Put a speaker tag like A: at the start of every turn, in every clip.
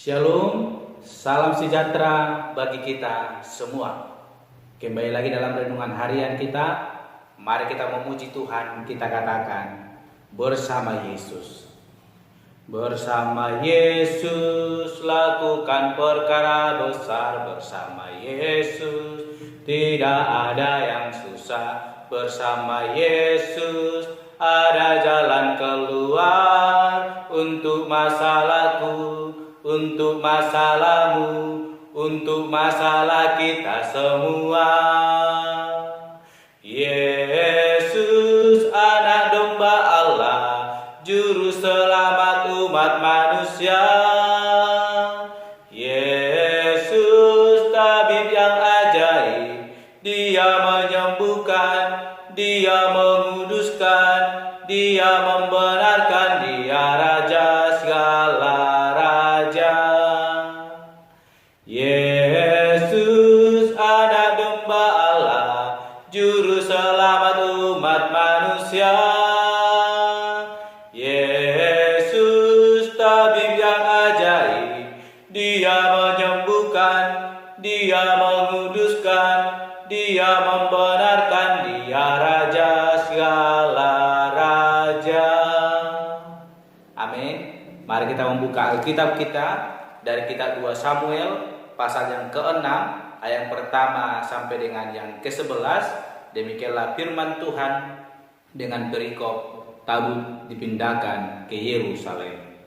A: Shalom, salam sejahtera bagi kita semua. Kembali lagi dalam renungan harian kita. Mari kita memuji Tuhan, kita katakan bersama Yesus. Bersama Yesus lakukan perkara besar, bersama Yesus tidak ada yang susah. Bersama Yesus ada jalan keluar untuk masalahku, untuk masalahmu, untuk masalah kita semua. Yesus anak domba Allah, juru selamat umat manusia. Yesus tabib yang ajaib, dia menyembuhkan, dia menguduskan, dia membenarkan, dia raja segala raja. Yesus anak domba Allah, juru selamat umat manusia. Yesus tabib yang ajaib, dia menyembuhkan, dia menguduskan, dia membenarkan, dia raja segala raja. Amin. Mari kita membuka Alkitab kita dari kitab 2 Samuel pasal yang ke-6 ayat pertama sampai dengan yang ke-11. Demikianlah firman Tuhan dengan perikop tabut dipindahkan ke Yerusalem.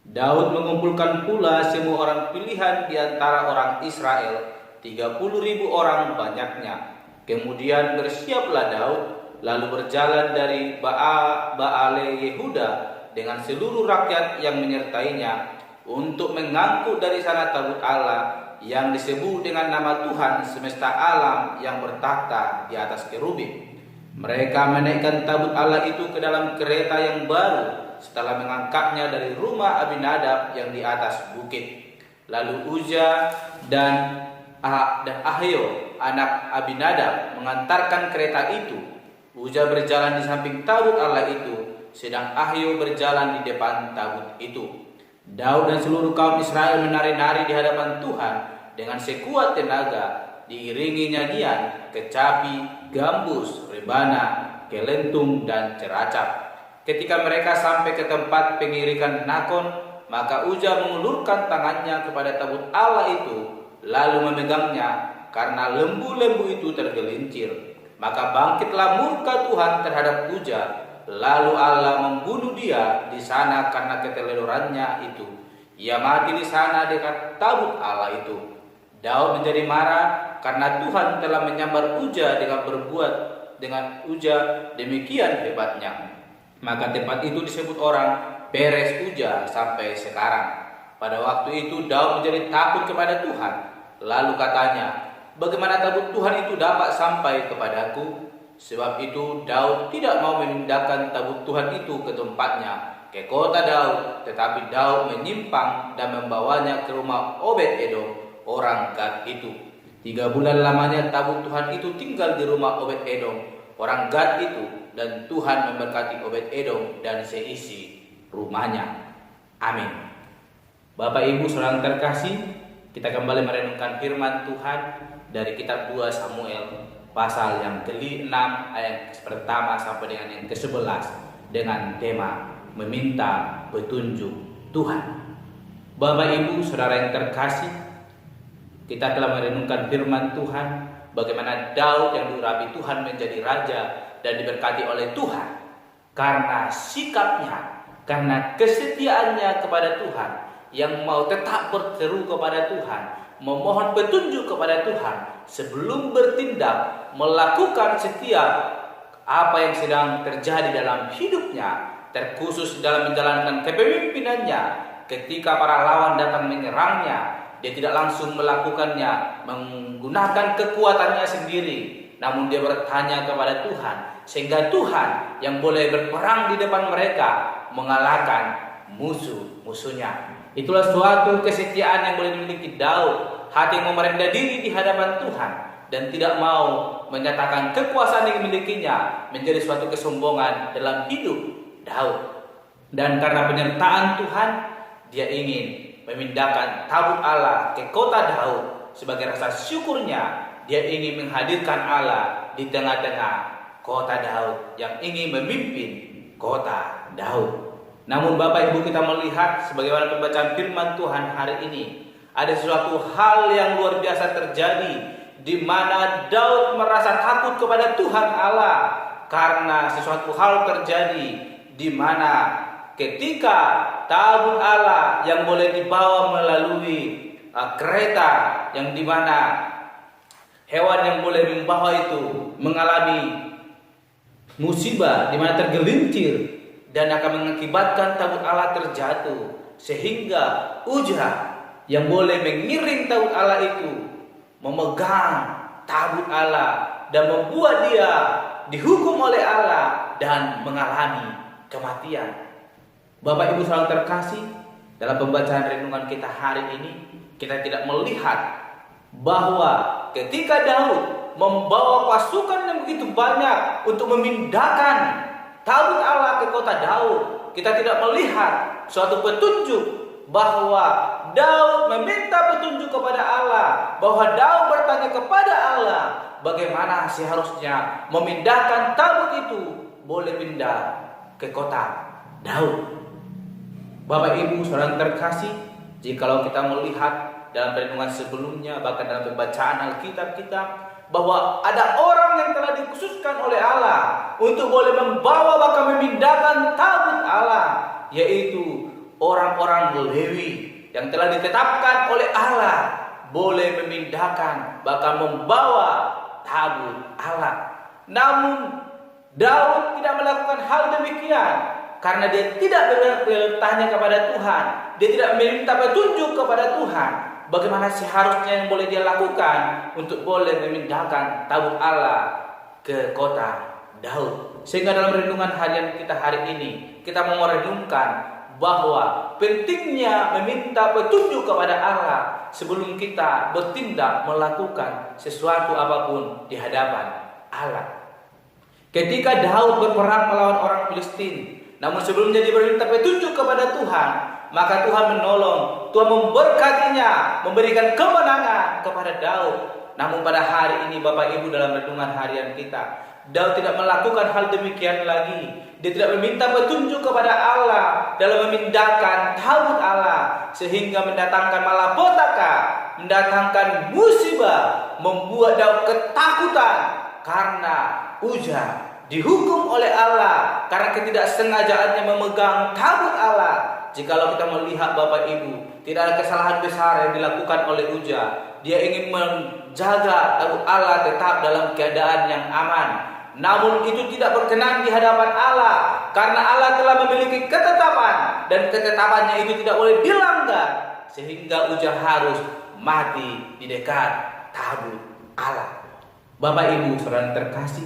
A: Daud mengumpulkan pula semua orang pilihan di antara orang Israel, 30.000 orang banyaknya. Kemudian bersiaplah Daud, lalu berjalan dari Baale Yehuda dengan seluruh rakyat yang menyertainya untuk mengangkut dari sana tabut Allah yang disebut dengan nama Tuhan semesta alam yang bertakhta di atas kerubim. Mereka menaikkan tabut Allah itu ke dalam kereta yang baru setelah mengangkatnya dari rumah Abinadab yang di atas bukit. Lalu Uza dan Ahio anak Abinadab mengantarkan kereta itu. Uza berjalan di samping tabut Allah itu, sedang Ahio berjalan di depan tabut itu. Daud dan seluruh kaum Israel menari-nari di hadapan Tuhan dengan sekuat tenaga, diiringi nyanyian, kecapi, gambus, rebana, kelentung, dan ceracap. Ketika mereka sampai ke tempat pengirikan Nakon, maka Uza mengulurkan tangannya kepada tabut Allah itu, lalu memegangnya, karena lembu-lembu itu tergelincir. Maka bangkitlah murka Tuhan terhadap Uza, lalu Allah membunuh dia di sana karena keteledorannya itu. Ia mati di sana dekat tabut Allah itu. Daud menjadi marah karena Tuhan telah menyambar Uza dengan berbuat dengan Uza demikian hebatnya. Maka tempat itu disebut orang Peres Uza sampai sekarang. Pada waktu itu Daud menjadi takut kepada Tuhan. Lalu katanya, bagaimana tabut Tuhan itu dapat sampai kepadaku? Sebab itu Daud tidak mau memindahkan tabut Tuhan itu ke tempatnya, ke kota Daud. Tetapi Daud menyimpang dan membawanya ke rumah Obed-Edom, orang Gad itu. 3 bulan lamanya tabut Tuhan itu tinggal di rumah Obed-Edom, orang Gad itu. Dan Tuhan memberkati Obed-Edom dan seisi rumahnya. Amin. Bapak Ibu saudara terkasih, kita kembali merenungkan firman Tuhan dari kitab 2 Samuel pasal yang ke-6 ayat pertama sampai dengan yang ke-11 dengan tema meminta petunjuk Tuhan. Bapak Ibu saudara yang terkasih, kita telah merenungkan firman Tuhan bagaimana Daud yang diurapi Tuhan menjadi raja dan diberkati oleh Tuhan karena sikapnya, karena kesetiaannya kepada Tuhan, yang mau tetap berseru kepada Tuhan, memohon petunjuk kepada Tuhan sebelum bertindak melakukan setiap apa yang sedang terjadi dalam hidupnya, terkhusus dalam menjalankan kepemimpinannya. Ketika para lawan datang menyerangnya, dia tidak langsung melakukannya menggunakan kekuatannya sendiri, namun dia bertanya kepada Tuhan, sehingga Tuhan yang boleh berperang di depan mereka, mengalahkan musuh-musuhnya. Itulah suatu kesetiaan yang boleh dimiliki Daud, hati yang merendah diri di hadapan Tuhan dan tidak mau menyatakan kekuasaan yang dimilikinya menjadi suatu kesombongan dalam hidup Daud. Dan karena penyertaan Tuhan, dia ingin memindahkan tabut Allah ke kota Daud. Sebagai rasa syukurnya, dia ingin menghadirkan Allah di tengah-tengah kota Daud yang ingin memimpin kota Daud. Namun Bapak Ibu, kita melihat sebagaimana pembacaan firman Tuhan hari ini, ada sesuatu hal yang luar biasa terjadi di mana Daud merasa takut kepada Tuhan Allah karena sesuatu hal terjadi di mana ketika tabut Allah yang boleh dibawa melalui kereta yang di mana hewan yang boleh membawa itu mengalami musibah di mana tergelincir dan akan mengakibatkan tabut Allah terjatuh, sehingga Uzzah yang boleh mengiring tabut Allah itu memegang tabut Allah dan membuat dia dihukum oleh Allah dan mengalami kematian. Bapak Ibu saudara terkasih, dalam pembacaan renungan kita hari ini, kita tidak melihat bahwa ketika Daud membawa pasukan yang begitu banyak untuk memindahkan tabut Allah ke kota Daud, kita tidak melihat suatu petunjuk bahwa Daud meminta petunjuk kepada Allah, bahwa Daud bertanya kepada Allah bagaimana seharusnya memindahkan tabut itu boleh pindah ke kota Daud. Bapak Ibu saudara terkasih, jikalau kita melihat dalam renungan sebelumnya, bahkan dalam pembacaan Alkitab kita, bahwa ada orang yang telah dikhususkan oleh Allah untuk boleh membawa bahkan memindahkan tabut Allah, yaitu orang-orang Lewi yang telah ditetapkan oleh Allah boleh memindahkan bahkan membawa tabut Allah. Namun Daud tidak melakukan hal demikian karena dia tidak bertanya kepada Tuhan, dia tidak meminta petunjuk kepada Tuhan bagaimana seharusnya yang boleh dia lakukan untuk boleh memindahkan tabut Allah ke kota Daud. Sehingga dalam renungan harian kita hari ini, kita mau merenungkan bahwa pentingnya meminta petunjuk kepada Allah sebelum kita bertindak melakukan sesuatu apapun di hadapan Allah. Ketika Daud berperang melawan orang Filistin, namun sebelumnya dia meminta petunjuk kepada Tuhan, maka Tuhan menolong, Tuhan memberkatinya, memberikan kemenangan kepada Daud. Namun pada hari ini Bapak Ibu, dalam renungan harian kita, Daud tidak melakukan hal demikian lagi. Dia tidak meminta petunjuk kepada Allah dalam memindahkan tabut Allah, sehingga mendatangkan malapetaka, mendatangkan musibah, membuat Daud ketakutan karena Uzzah dihukum oleh Allah karena ketidaksengajaannya memegang tabut Allah. Jikalau kita melihat Bapak Ibu, tidak ada kesalahan besar yang dilakukan oleh Uzzah. Dia ingin menjaga tabut Allah tetap dalam keadaan yang aman. Namun itu tidak berkenan di hadapan Allah, karena Allah telah memiliki ketetapan dan ketetapannya itu tidak boleh dilanggar, sehingga Uzzah harus mati di dekat tabut Allah. Bapak Ibu saudara terkasih,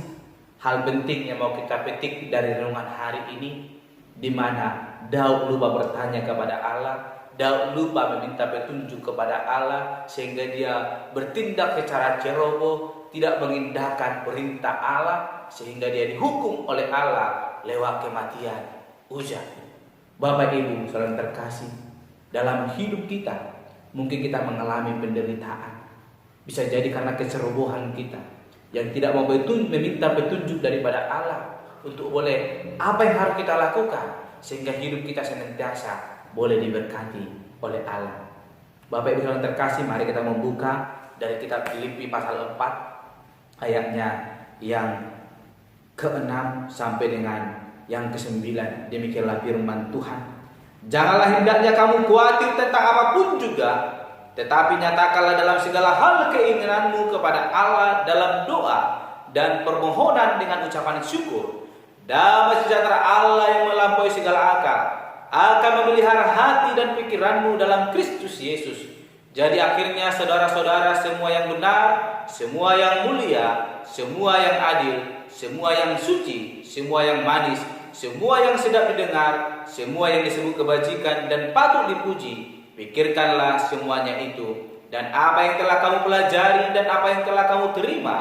A: hal penting yang mau kita petik dari renungan hari ini, di mana Daud lupa bertanya kepada Allah, Daud lupa meminta petunjuk kepada Allah, sehingga dia bertindak secara ceroboh, tidak mengindahkan perintah Allah, sehingga dia dihukum oleh Allah lewat kematian Uzzah. Bapak Ibu saudara terkasih, dalam hidup kita mungkin kita mengalami penderitaan. Bisa jadi karena kecerobohan kita yang tidak mau meminta petunjuk daripada Allah untuk boleh apa yang harus kita lakukan, sehingga hidup kita senantiasa boleh diberkati oleh Allah. Bapak Ibu saudara terkasih, mari kita membuka dari kitab Filipi pasal 4 ayatnya yang ke-6 sampai dengan yang ke-9. Demikianlah firman Tuhan. Janganlah hendaknya kamu khawatir tentang apapun juga, tetapi nyatakanlah dalam segala hal keinginanmu kepada Allah dalam doa dan permohonan dengan ucapan syukur. Damai sejahtera Allah yang melampaui segala akal akan memelihara hati dan pikiranmu dalam Kristus Yesus. Jadi akhirnya saudara-saudara, semua yang benar, semua yang mulia, semua yang adil, semua yang suci, semua yang manis, semua yang sedap didengar, semua yang disebut kebajikan dan patut dipuji, pikirkanlah semuanya itu. Dan apa yang telah kamu pelajari, dan apa yang telah kamu terima,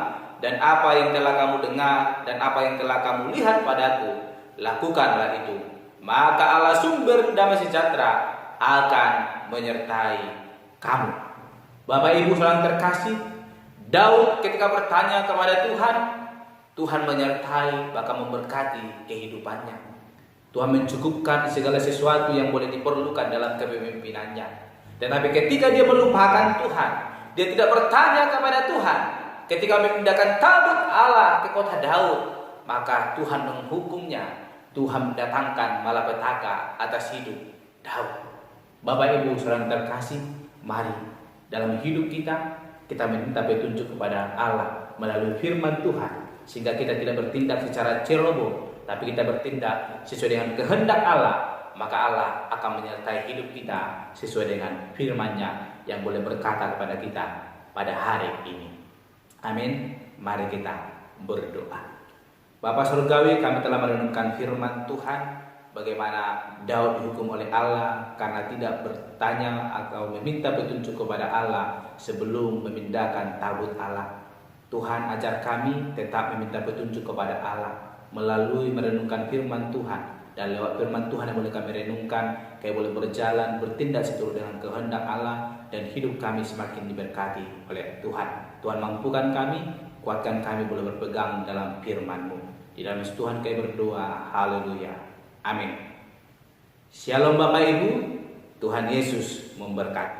A: dan apa yang telah kamu dengar, dan apa yang telah kamu lihat padaku, lakukanlah itu. Maka Allah sumber damai sejahtera akan menyertai kamu. Bapak Ibu saudara terkasih, Daud ketika bertanya kepada Tuhan, Tuhan menyertai bahkan memberkati kehidupannya. Tuhan mencukupkan segala sesuatu yang boleh diperlukan dalam kepemimpinannya. Tetapi ketika dia melupakan Tuhan, dia tidak bertanya kepada Tuhan, ketika memindahkan tabut Allah ke kota Daud, maka Tuhan menghukumnya. Tuhan mendatangkan malapetaka atas hidup Daud. Bapak Ibu saudara terkasih, mari dalam hidup kita meminta petunjuk kepada Allah melalui firman Tuhan, sehingga kita tidak bertindak secara ceroboh, tapi kita bertindak sesuai dengan kehendak Allah. Maka Allah akan menyertai hidup kita sesuai dengan firman-Nya yang boleh berkata kepada kita pada hari ini. Amin. Mari kita berdoa. Bapa Surgawi, kami telah merenungkan firman Tuhan, bagaimana Daud dihukum oleh Allah karena tidak bertanya atau meminta petunjuk kepada Allah sebelum memindahkan tabut Allah. Tuhan, ajar kami tetap meminta petunjuk kepada Allah melalui merenungkan firman Tuhan. Dan lewat firman Tuhan yang boleh kami renungkan, kami boleh berjalan, bertindak seturut dengan kehendak Allah, dan hidup kami semakin diberkati oleh Tuhan. Tuhan mampukan kami, kuatkan kami boleh berpegang dalam firman-Mu. Di dalam Tuhan kami berdoa, haleluya, amin. Shalom Bapak Ibu, Tuhan Yesus memberkati.